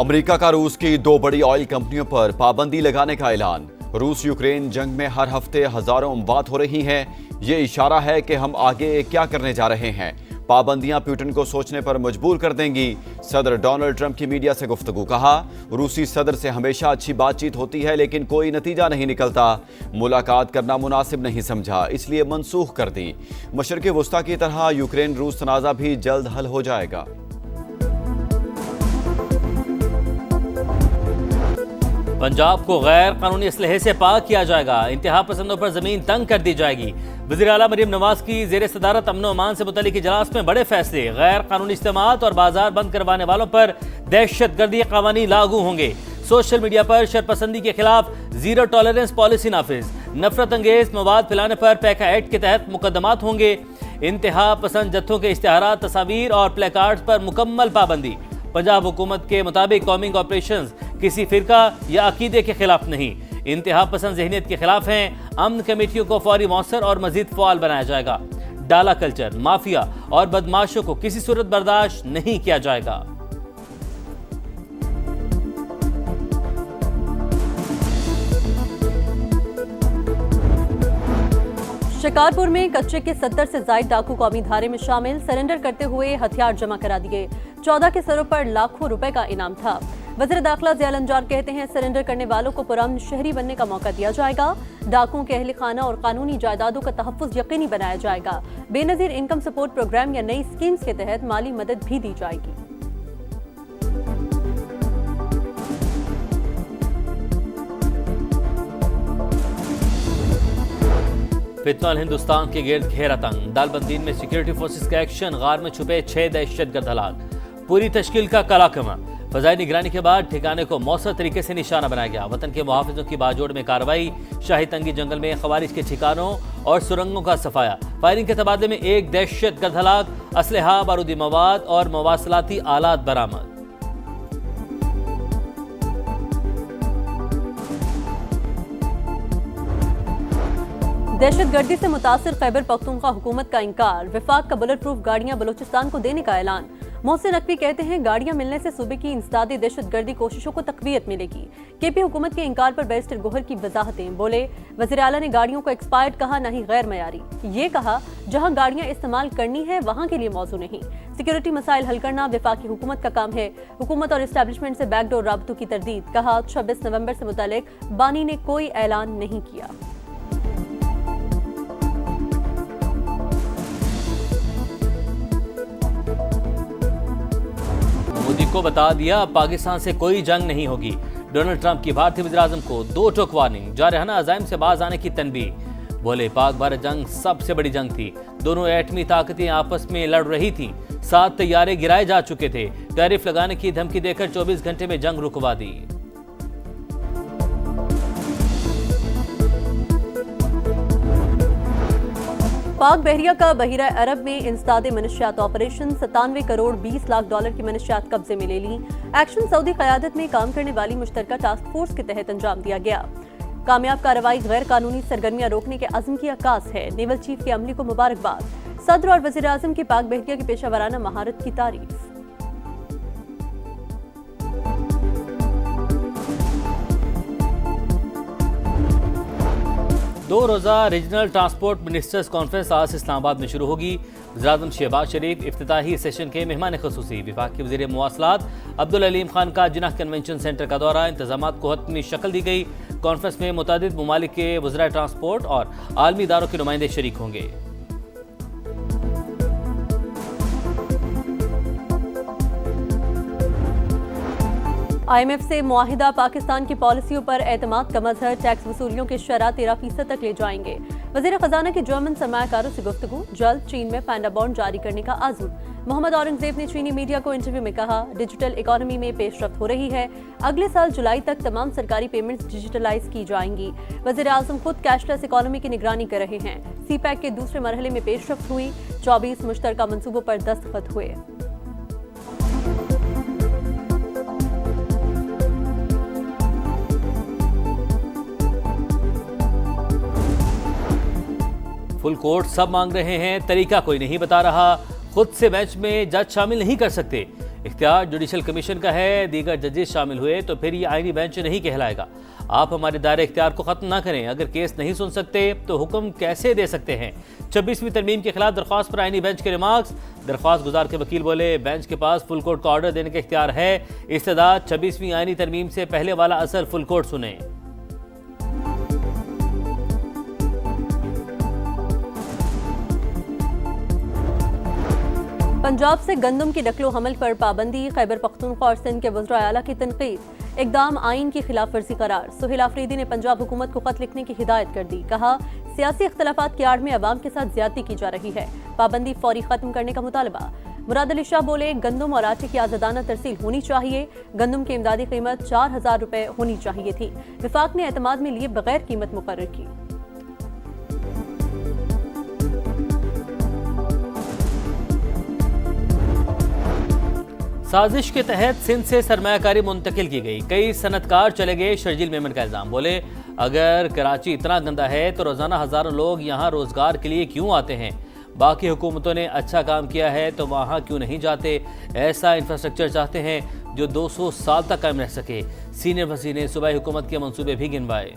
America का रूस की 2 बड़ी ऑयल कंपनियों पर पाबंदी लगाने का ऐलान। रूस यूक्रेन जंग में हर हफ्ते हजारों अमवात हो रही हैं। ये इशारा है कि हम आगे क्या करने जा रहे हैं। पाबंदियां पुतिन को सोचने पर मजबूर कर देंगी। सदर डोनाल्ड ट्रंप की मीडिया से गुफ्तगू। कहा, रूसी सदर से हमेशा अच्छी बातचीत होती है लेकिन कोई नतीजा नहीं निकलता। मुलाकात करना मुनासिब नहीं समझा, इसलिए मनसूख कर दी। मशरिक़ वस्ता की तरह यूक्रेन रूस तनाज़ा भी जल्द हल हो जाएगा। पंजाब को गैर कानूनी असलहे से पाक किया जाएगा। इंतहा पसंदों पर जमीन तंग कर दी जाएगी। वज़ीर आला मरीम नवाज की जेर सदारत अमन अमान से मुतल्लिक इजलास में बड़े फैसले। गैर कानूनी इस्तेमाल और बाजार बंद करवाने वालों पर दहशत गर्दी कानून लागू होंगे। सोशल मीडिया पर शरपसंदी के खिलाफ जीरो टॉलरेंस पॉलिसी नाफिज। नफरत अंगेज मवाद फैलाने पर पैका एक्ट के तहत मुकदमात होंगे। इंतहा पसंद जत्थों के इश्तिहारात, तस्वीर और प्लेकार्ड्स पर मुकम्मल पाबंदी। पंजाब हुकूमत के मुताबिक कॉमिंग ऑपरेशंस किसी फिरका या अकीदे के खिलाफ नहीं, इंतहा पसंद ज़हनियत के खिलाफ हैं। अमन कमेटियों को फौरी मौसर और मजीद फ़आल बनाया जाएगा। डाला कल्चर, माफिया और बदमाशों को किसी सूरत बर्दाश्त नहीं किया जाएगा। शिकारपुर में कच्चे के 70 से ज्यादा डाकू कौमी धारे में शामिल। सरेंडर करते हुए हथियार जमा करा दिए। 14 के सरों पर लाखों रुपए का इनाम था। वज़ीर दाखिला ज़िया अंजार कहते हैं, सरेंडर करने वालों को पुरअमन शहरी बनने का मौका दिया जाएगा। डाकुओं के अहल खाना और कानूनी जायदादों का तहफ़्फ़ुज़ यकीनी बनाया जाएगा। बेनज़ीर इनकम सपोर्ट प्रोग्राम या नई स्कीम्स के तहत माली मदद भी दी जाएगी। फितनल हिंदुस्तान के गिर्द घेरा तंग। दालबंदीन में सिक्योरिटी फोर्सेस का एक्शन। गार में छुपे 6 दहशतगर्द हलाक। पूरी तश्कील का कलाकमा। फजाई निगरानी के बाद ठिकाने को मौसर तरीके से निशाना बनाया गया। वतन के मुहाफिजों की बाजोड़ में कार्रवाई। शाही तंगी जंगल में खवारिज के ठिकानों और सुरंगों का सफाया। फायरिंग के तबादले में 1 दहशतगर्द हलाक। असलहा, बारूदी मवाद और मवासलाती आलात बरामद। दहशतगर्दी से मुतासिर खैबर पख्तूनख्वा हुकूमत का इंकार। विफाक का बुलेट प्रूफ गाड़ियां बलूचिस्तान को देने का ऐलान। मोहसिन नकवी कहते हैं, गाड़ियां मिलने से सूबे की इंसदादी दहशतगर्दी कोशिशों को तकवीयत मिलेगी। केपी हुकूमत के इंकार पर बैरिस्टर गोहर की वजाहतें। बोले, वज़ीर आला ने गाड़ियों को एक्सपायर्ड कहा, नहीं गैर मयारी। ये कहा, जहां गाड़ियां इस्तेमाल करनी है वहां के लिए मौजू नहीं। सिक्योरिटी मसाइल हल करना विफाकी हुकूमत का काम है। हुकूमत और एस्टैब्लिशमेंट से बैकडोर राबतों की तरदीद। कहा, 26 नवंबर से मुतालिक बानी ने कोई ऐलान नहीं किया। मोदी को बता दिया, पाकिस्तान से कोई जंग नहीं होगी। डोनाल्ड ट्रंप की भारतीय वज़ीर-ए-आज़म को 2 टोक वार्निंग। जारहाना अज़ाइम से बाज आने की तनबीह। बोले, पाक भारत जंग सबसे बड़ी जंग थी। दोनों एटमी ताकतें आपस में लड़ रही थीं। 7 तैयारे गिराए जा चुके थे। टैरिफ लगाने की धमकी देकर 24 घंटे में जंग रुकवा दी। पाक बहरिया का बहिरा अरब में इंसदादे मनशियात ऑपरेशन। 97 करोड़ 20 लाख डॉलर की मनशियात कब्जे में ले ली। एक्शन सऊदी क़यादत में काम करने वाली मुश्तरका टास्क फोर्स के तहत अंजाम दिया गया। कामयाब कार्रवाई गैर कानूनी सरगर्मियां रोकने के अज़्म की अक्कास है। नेवल चीफ के अमली को मुबारकबाद। सदर और वज़ीर आज़म की पाक बहरिया की पेशावराना महारत की तारीफ। 2 रोज़ा रीजनल ट्रांसपोर्ट मिनिस्टर्स कॉन्फ्रेंस आज से इस्लामाबाद में शुरू होगी। वज़ीर-ए-आज़म शहबाज शरीफ इफ्तिताही सेशन के मेहमान ख़ुसूसी। विभाग के वज़ीर मवासलात अब्दुल अलीम खान का जिन्ना कन्वेंशन सेंटर का दौरा। इंतजामात को हतमी शक्ल दी गई। कॉन्फ्रेंस में मुतादिद ममालिक के वज़राए ट्रांसपोर्ट और आलमी इदारों के नुमाइंदे शरीक होंगे। IMF से मुआहिदा पाकिस्तान की पॉलिसियों पर एतमाद का मजहर। टैक्स वसूलियों की शरह 13% तक ले जाएंगे। वज़ीर खजाना की जर्मन सरमायाकारों से गुफ्तगू। जल्द चीन में पैंडा बॉन्ड जारी करने का आज़म। मोहम्मद औरंगजेब ने चीनी मीडिया को इंटरव्यू में कहा, डिजिटल इकोनॉमी में पेशरफ्त हो रही है। अगले साल जुलाई तक तमाम सरकारी पेमेंट्स डिजिटलाइज की जाएंगी। वज़ीर आज़म खुद कैशलेस इकोनॉमी की निगरानी कर रहे हैं। CPEC के दूसरे मरहले में पेशरफ्त हुई। 24 मुश्तरका मंसूबों पर दस्तखत हुए। फुल कोर्ट सब मांग रहे हैं, तरीका कोई नहीं बता रहा। खुद से मैच में जज शामिल नहीं कर सकते। इख्तियार जुडिशल कमीशन का है, दीगर जजेस शामिल हुए तो फिर ये आईनी बेंच नहीं कहलाएगा। आप हमारे दायरे इख्तियार को खत्म ना करें। अगर केस नहीं सुन सकते तो हुक्म कैसे दे सकते हैं? 26वीं तरमीम के खिलाफ दरख्वास्त पर आईनी बेंच के रिमार्क्स। दरख्वास्त गुजार के वकील बोले, बेंच के पास फुल कोर्ट का ऑर्डर देने का इख्तियार है। इस्तदाद 26वीं आईनी तरमीम से पहले वाला असर फुल कोर्ट सुने। पंजाब से गंदम की नकलो हमल पर पाबंदी, खैबर पख्तूनख्वा और सिंध के वज़रा आला की तनकीद। इक़दाम आइन की खिलाफ वर्जी करार। सुहेल आफरीदी ने पंजाब हुकूमत को खत लिखने की हिदायत कर दी। कहा, सियासी इख्तलाफात की आड़ में अवाम के साथ ज्यादती की जा रही है। पाबंदी फौरी खत्म करने का मुतालबा। मुराद अली शाह बोले, गंदम और आटे की आज़ादाना तरसील होनी चाहिए। गंदम की इमदादी कीमत 4000 रुपए होनी चाहिए थी। विफाक ने एतमाद में लिए बगैर कीमत मुकर्रर की। साजिश के तहत सिंध से सरमायाकारी मुंतकिल की गई। कई सनतकार चले गए, शर्जील मेमन का इल्जाम। बोले, अगर कराची इतना गंदा है तो रोजाना हजारों लोग यहाँ रोजगार के लिए क्यों आते हैं? बाकी हुकूमतों ने अच्छा काम किया है तो वहाँ क्यों नहीं जाते? ऐसा इंफ्रास्ट्रक्चर चाहते हैं जो 200 साल तक कायम रह सके। सीनियर वज़ीर ने सूबाई हुकूमत के मंसूबे भी गिनवाए।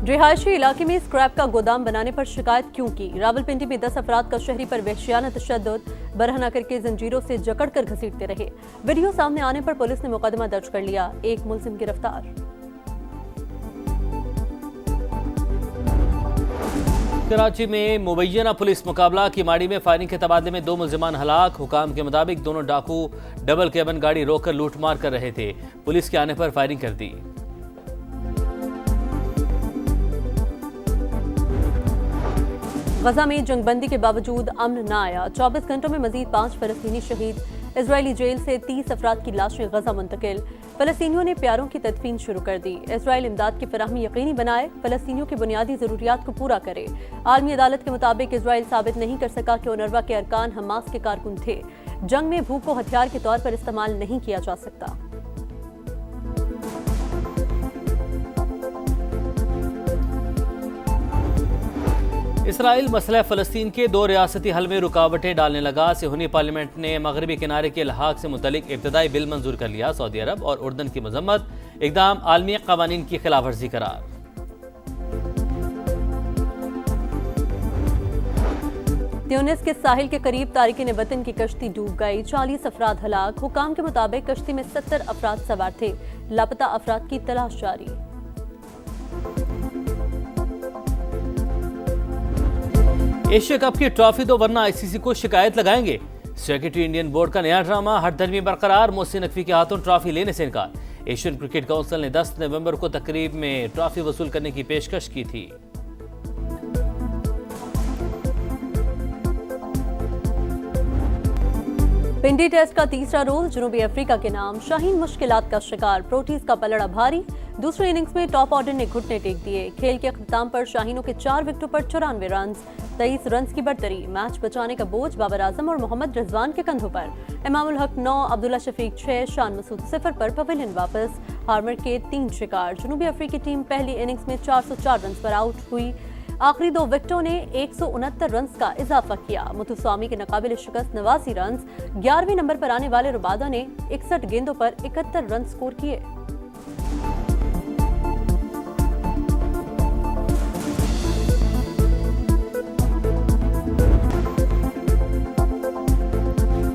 रिहायशी इलाके में स्क्रैप का गोदाम बनाने पर शिकायत क्यों की? रावलपिंडी में 10 अफराद का शहरी पर वहशियाना तशद्दुद, बरहना करके जंजीरों से जकड़कर घसीटते रहे। वीडियो सामने आने पर पुलिस ने मुकदमा दर्ज कर लिया। एक मुलजिम गिरफ्तार। कराची में मुबैना पुलिस मुकाबला की माड़ी में फायरिंग के तबादले में 2 मुलजिमान हलाक। हुकाम के मुताबिक दोनों डाकू डबल केबन गाड़ी रोककर लूटमार कर रहे थे। पुलिस के आने पर फायरिंग कर दी। गजा में जंगबंदी के बावजूद अमन न आया। 24 घंटों में मजीद 5 फलस्तीनी शहीद। इजरायली जेल से 30 अफराद की लाशें गजा मुंतकिल। फलस्तीनियों ने प्यारों की तदफीन शुरू कर दी। इजरायल इमदाद की फराहमी यकीनी बनाए, फलस्तीनियों की बुनियादी जरूरियात को पूरा करे। आलमी अदालत के मुताबिक इजरायल साबित नहीं कर सका कि उनरवा के अरकान हमास के कारकुन थे। जंग में भूख को हथियार के तौर पर इस्तेमाल नहीं किया जा सकता। इसराइल मसला फ़लस्तीन के 2 रियासती हल में रुकावटें डालने लगा। सिहोनी पार्लियामेंट ने मगरबी किनारे के लहाक से मुतलिक इब्तदाई बिल मंजूर कर लिया। सऊदी अरब और उर्दन की मजम्मत। इक़दाम आलमी क़वानीन की खिलाफ वर्जी करार। ट्यूनिस के साहिल के करीब तारिकिन वतन की कश्ती डूब गई। 40 अफराद हलाक। हुकाम के मुताबिक कश्ती में 70 अफराद सवार थे। लापता अफराद की तलाश जारी। एशिया कप की ट्रॉफी दो वरना आईसीसी को शिकायत लगाएंगे। सेक्रेटरी इंडियन बोर्ड का नया ड्रामा, हरदर्मी बरकरार। मोहसिन नकवी के हाथों ट्रॉफी लेने से इनकार। एशियन क्रिकेट काउंसिल ने 10 नवंबर को तकरीब में ट्रॉफी वसूल करने की पेशकश की थी। पिंडी टेस्ट का तीसरा रोल जनूबी अफ्रीका के नाम। शाहीन मुश्किलात का शिकार, प्रोटीज का पलड़ा भारी। दूसरे इनिंग्स में टॉप ऑर्डर ने घुटने टेक दिए। खेल के अख्ताम पर शाहीनों के 4 विकेटों पर 94 रन, 23 रन की बढ़तरी। मैच बचाने का बोझ बाबर आजम और मोहम्मद रिजवान के कंधों पर। इमामुल हक 9, अब्दुल्ला शफीक 6, शान मसूद 0 पर पवेलियन वापस। हार्मर के 3 शिकार। जनूबी अफ्रीकी टीम पहली इनिंग्स में 404 रन पर आउट हुई। आखिरी 2 विकेटों ने 169 रन का इजाफा किया। मुथुस्वामी के नाकाबिल शिकस्त 89 रन। 11वें नंबर पर आने वाले रुबादा ने 61 गेंदों पर 71 रन स्कोर किए।